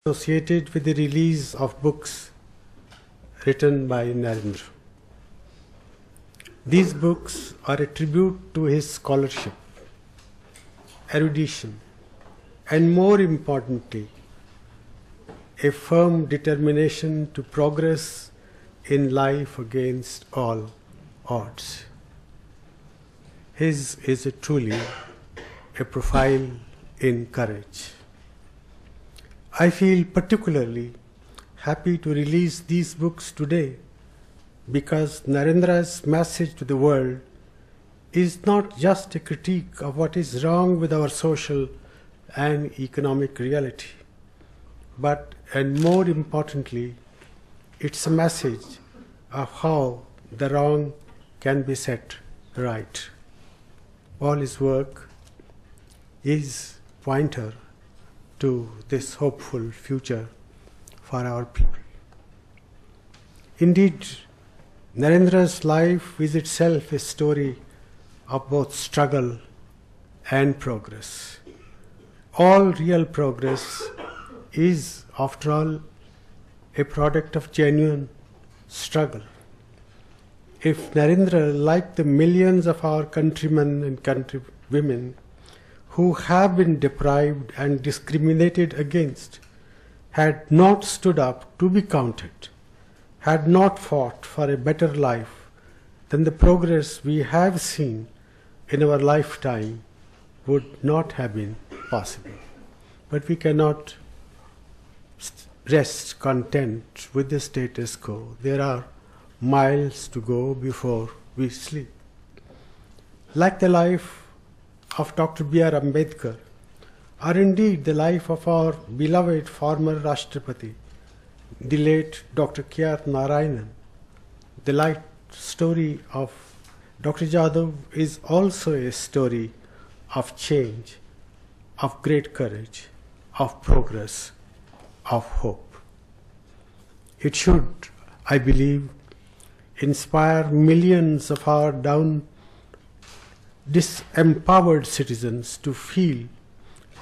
associated with the release of books written by Narendra. These books are a tribute to his scholarship, erudition, and more importantly, a firm determination to progress in life against all odds. His is truly a profile in courage. I feel particularly happy to release these books today because Narendra's message to the world is not just a critique of what is wrong with our social and economic reality, but, and more importantly, it's a message of how the wrong can be set right. All his work is pointer to this hopeful future for our people. Indeed, Narendra's life is itself a story of both struggle and progress. All real progress is, after all, a product of genuine struggle. If Narendra, like the millions of our countrymen and countrywomen who have been deprived and discriminated against, had not stood up to be counted, had not fought for a better life, then the progress we have seen in our lifetime would not have been possible. But we cannot rest content with the status quo. There are miles to go before we sleep. Like the life of Dr. B.R. Ambedkar, or indeed the life of our beloved former Rashtrapati, the late Dr. K.R. Narayanan, the life story of Dr. Jadhav is also a story of change, of great courage, of progress, of hope. It should, I believe, inspire millions of our disempowered citizens to feel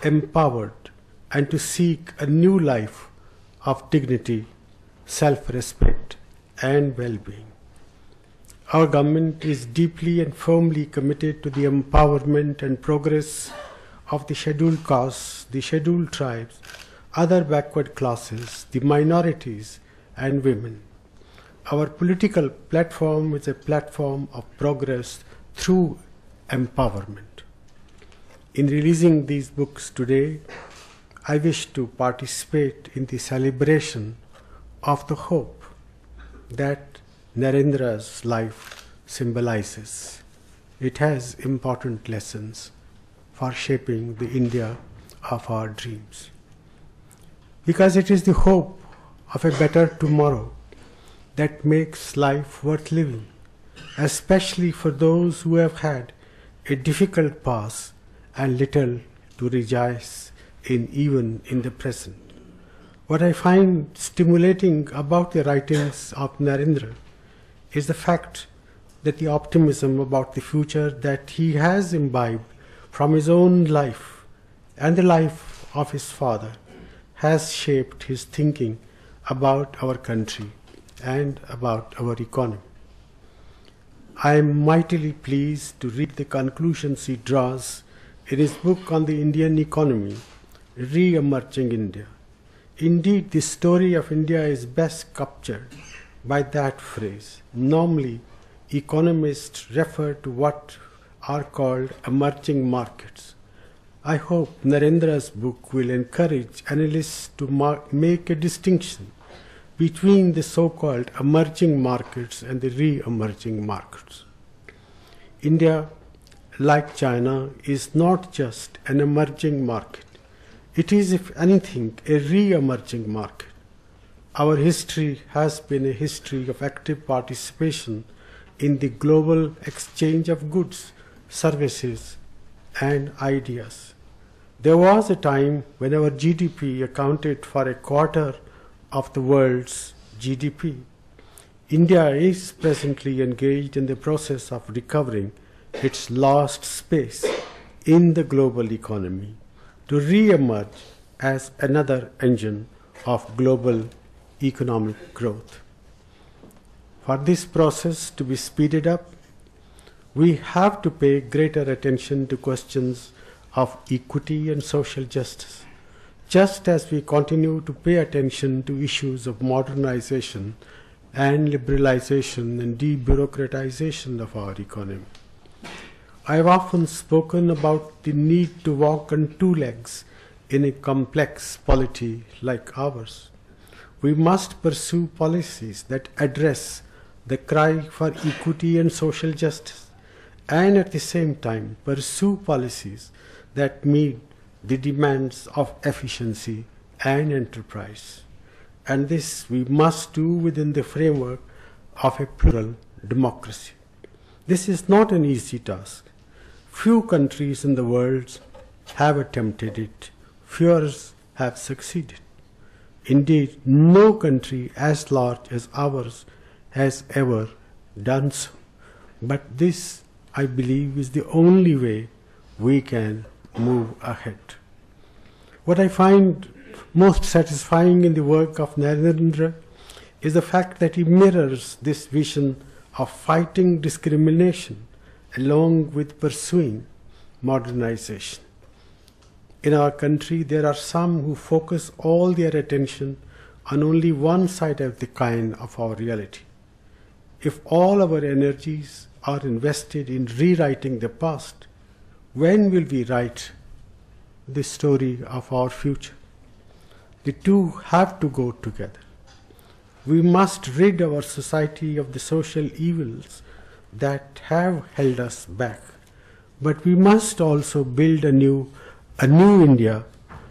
empowered and to seek a new life of dignity, self-respect, and well-being. Our government is deeply and firmly committed to the empowerment and progress of the scheduled castes, the scheduled tribes, other backward classes, the minorities, and women. Our political platform is a platform of progress through empowerment. In releasing these books today, I wish to participate in the celebration of the hope that Narendra's life symbolizes. It has important lessons for shaping the India of our dreams. Because it is the hope of a better tomorrow that makes life worth living, especially for those who have had a difficult past and little to rejoice in even in the present. What I find stimulating about the writings of Narendra is the fact that the optimism about the future that he has imbibed from his own life and the life of his father has shaped his thinking about our country and about our economy. I am mightily pleased to read the conclusions he draws in his book on the Indian economy, Re-Emerging India. Indeed, the story of India is best captured by that phrase. Normally, economists refer to what are called emerging markets. I hope Narendra's book will encourage analysts to make a distinction between the so-called emerging markets and the re-emerging markets. India, like China, is not just an emerging market. It is, if anything, a re-emerging market. Our history has been a history of active participation in the global exchange of goods, services, and ideas. There was a time when our GDP accounted for a quarter of the world's GDP. India is presently engaged in the process of recovering its lost space in the global economy to re-emerge as another engine of global economic growth. For this process to be speeded up, we have to pay greater attention to questions of equity and social justice, just as we continue to pay attention to issues of modernization and liberalization and debureaucratization of our economy. I have often spoken about the need to walk on two legs in a complex polity like ours. We must pursue policies that address the cry for equity and social justice, and at the same time pursue policies that meet the demands of efficiency and enterprise. And this we must do within the framework of a plural democracy. This is not an easy task. Few countries in the world have attempted it. Fewer have succeeded. Indeed, no country as large as ours has ever done so. But this, I believe, is the only way we can move ahead. What I find most satisfying in the work of Narendra is the fact that he mirrors this vision of fighting discrimination along with pursuing modernization. In our country, there are some who focus all their attention on only one side of the coin of our reality. If all our energies are invested in rewriting the past, when will we write the story of our future? The two have to go together. We must rid our society of the social evils that have held us back, but we must also build a new India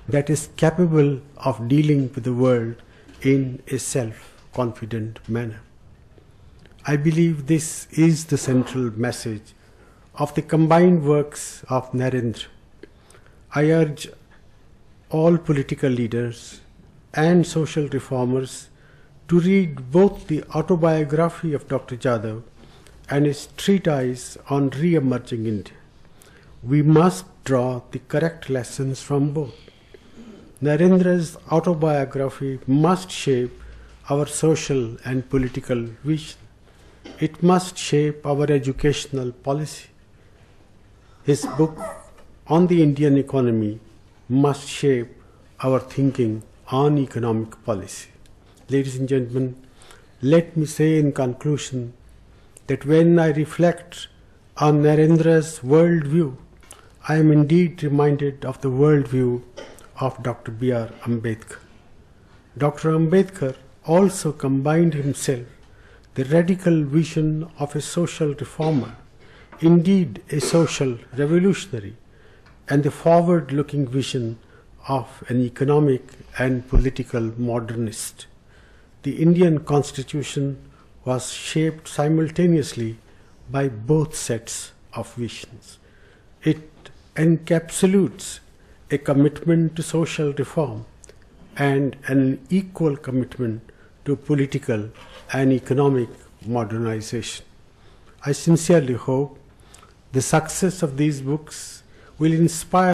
that is capable of dealing with the world in a self-confident manner. I believe this is the central message of the combined works of Narendra. I urge all political leaders and social reformers to read both the autobiography of Dr. Jadhav and his treatise on re-emerging India. We must draw the correct lessons from both. Narendra's autobiography must shape our social and political vision. It must shape our educational policy. His book on the Indian economy must shape our thinking on economic policy. Ladies and gentlemen, let me say in conclusion that when I reflect on Narendra's worldview, I am indeed reminded of the worldview of Dr. B.R. Ambedkar. Dr. Ambedkar also combined himself the radical vision of a social reformer, indeed a social revolutionary, and the forward-looking vision of an economic and political modernist. The Indian Constitution was shaped simultaneously by both sets of visions. It encapsulates a commitment to social reform and an equal commitment to political and economic modernization. I sincerely hope the success of these books will inspire